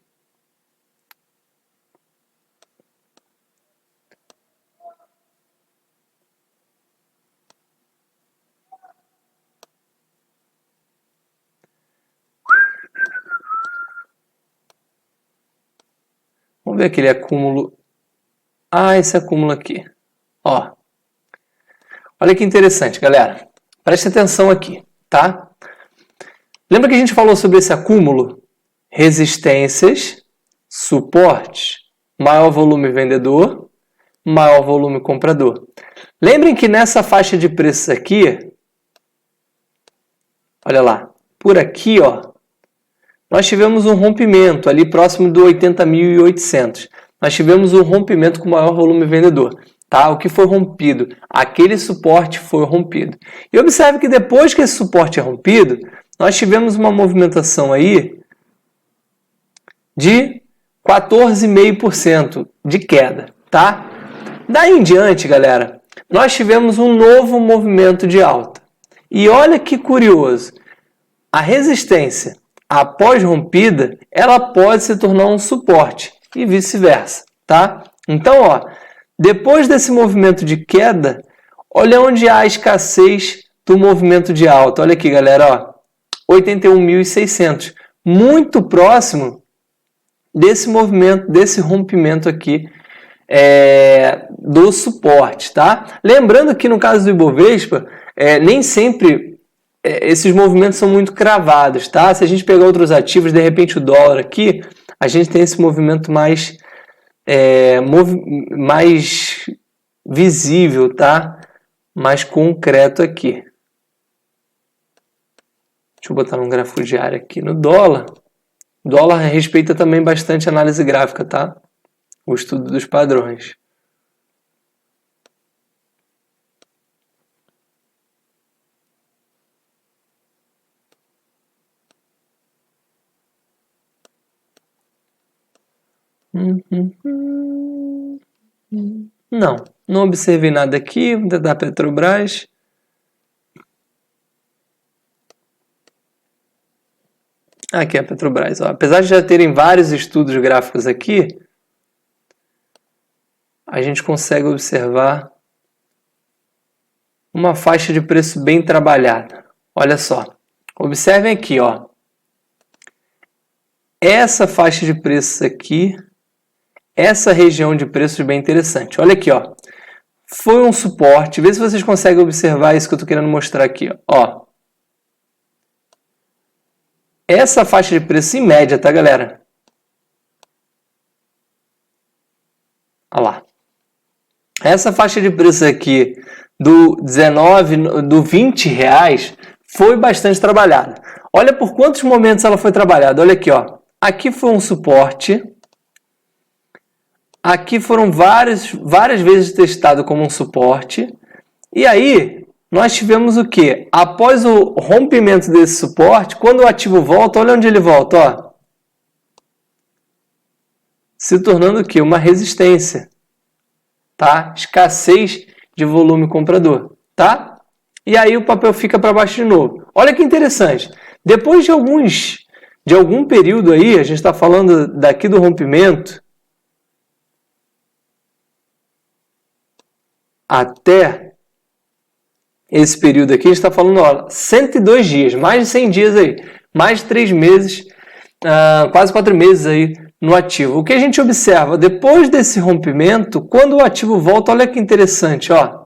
Vamos ver aquele acúmulo. Esse acúmulo aqui. Ó. Olha que interessante, galera. Preste atenção aqui, tá? Lembra que a gente falou sobre esse acúmulo? Resistências, suportes, maior volume vendedor, maior volume comprador. Lembrem que nessa faixa de preços aqui, olha lá, por aqui, ó, nós tivemos um rompimento ali próximo do 80.800. Nós tivemos um rompimento com maior volume vendedor. Tá? O que foi rompido? Aquele suporte foi rompido. E observe que depois que esse suporte é rompido, nós tivemos uma movimentação aí de 14,5% de queda. Tá? Daí em diante, galera, nós tivemos um novo movimento de alta. E olha que curioso, a resistência após rompida, ela pode se tornar um suporte e vice-versa, tá? Então, ó, depois desse movimento de queda, olha onde há a escassez do movimento de alta. Olha aqui, galera, ó, 81.600, muito próximo desse movimento, desse rompimento aqui do suporte, tá? Lembrando que no caso do Ibovespa, nem sempre esses movimentos são muito cravados, tá? Se a gente pegar outros ativos, de repente o dólar aqui, a gente tem esse movimento mais visível, tá? Mais concreto aqui. Deixa eu botar num gráfico diário aqui no dólar. O dólar respeita também bastante a análise gráfica, tá? O estudo dos padrões. Não observei nada aqui da Petrobras. Aqui é a Petrobras. Ó. Apesar de já terem vários estudos gráficos aqui, a gente consegue observar uma faixa de preço bem trabalhada. Olha só. Observem aqui, ó. Essa faixa de preços aqui, essa região de preços bem interessante. Olha aqui, ó. Foi um suporte. Vê se vocês conseguem observar isso que eu estou querendo mostrar aqui, ó. Essa faixa de preço em média, tá, galera? Olha lá. Essa faixa de preço aqui do 20 reais foi bastante trabalhada. Olha por quantos momentos ela foi trabalhada. Olha aqui, ó. Aqui foi um suporte. Aqui foram várias vezes testado como um suporte. E aí, nós tivemos o quê? Após o rompimento desse suporte, quando o ativo volta, olha onde ele volta, ó. Se tornando o quê? Uma resistência. Tá? Escassez de volume comprador. Tá? E aí o papel fica para baixo de novo. Olha que interessante. Depois de algum período aí, a gente está falando daqui do rompimento, até esse período aqui, a gente está falando, ó, 102 dias, mais de 100 dias aí, mais de 3 meses, quase 4 meses aí no ativo. O que a gente observa, depois desse rompimento, quando o ativo volta, olha que interessante, ó,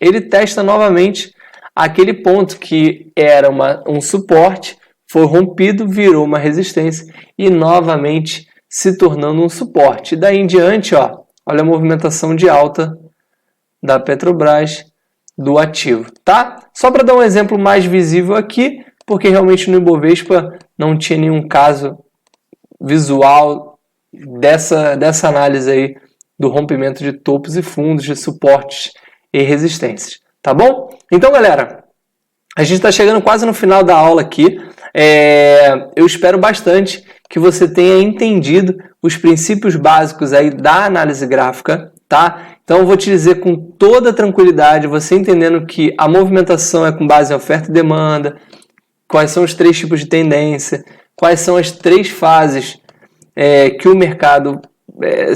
ele testa novamente aquele ponto que era um suporte, foi rompido, virou uma resistência e novamente se tornando um suporte. E daí em diante, ó, olha a movimentação de alta da Petrobras do ativo, tá? Só para dar um exemplo mais visível aqui, porque realmente no Ibovespa não tinha nenhum caso visual dessa análise aí do rompimento de topos e fundos, de suportes e resistências, tá bom? Então, galera, a gente está chegando quase no final da aula aqui. Eu espero bastante que você tenha entendido os princípios básicos aí da análise gráfica, tá? Então eu vou te dizer com toda tranquilidade, você entendendo que a movimentação é com base em oferta e demanda, quais são os 3 tipos de tendência, quais são as 3 fases que o mercado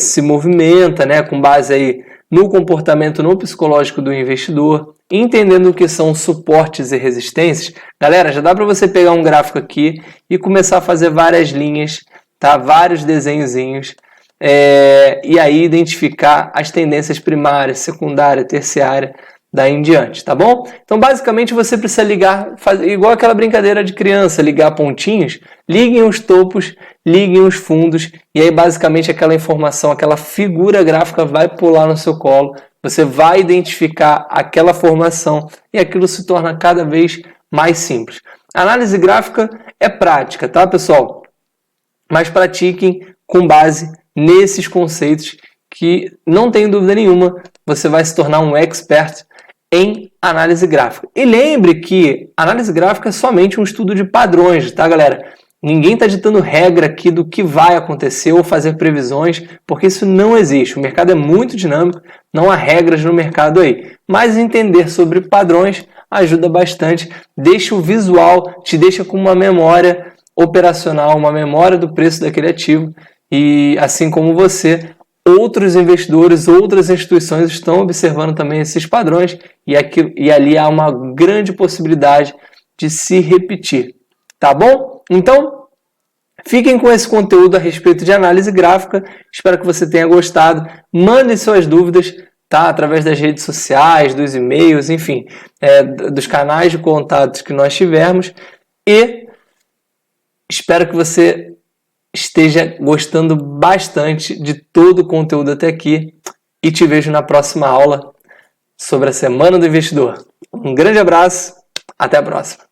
se movimenta, né, com base aí no comportamento no psicológico do investidor, entendendo o que são suportes e resistências. Galera, já dá para você pegar um gráfico aqui e começar a fazer várias linhas, tá? Vários desenhozinhos, e aí identificar as tendências primárias, secundária, terciária, daí em diante, tá bom? Então, basicamente, você precisa ligar, igual aquela brincadeira de criança, ligar pontinhos, liguem os topos, liguem os fundos, e aí, basicamente, aquela informação, aquela figura gráfica vai pular no seu colo, você vai identificar aquela formação e aquilo se torna cada vez mais simples. A análise gráfica é prática, tá, pessoal? mas pratiquem com base nesses conceitos que, não tenho dúvida nenhuma, você vai se tornar um expert em análise gráfica. E lembre que análise gráfica é somente um estudo de padrões, tá, galera? Ninguém está ditando regra aqui do que vai acontecer ou fazer previsões, porque isso não existe. O mercado é muito dinâmico, não há regras no mercado aí. Mas entender sobre padrões ajuda bastante, deixa o visual, te deixa com uma memória operacional, uma memória do preço daquele ativo, e assim como você, outros investidores, outras instituições estão observando também esses padrões, e ali há uma grande possibilidade de se repetir, tá bom? Então, fiquem com esse conteúdo a respeito de análise gráfica, espero que você tenha gostado, mandem suas dúvidas, tá? Através das redes sociais, dos e-mails, enfim, dos canais de contatos que nós tivermos, e espero que você esteja gostando bastante de todo o conteúdo até aqui e te vejo na próxima aula sobre a Semana do Investidor. Um grande abraço, até a próxima!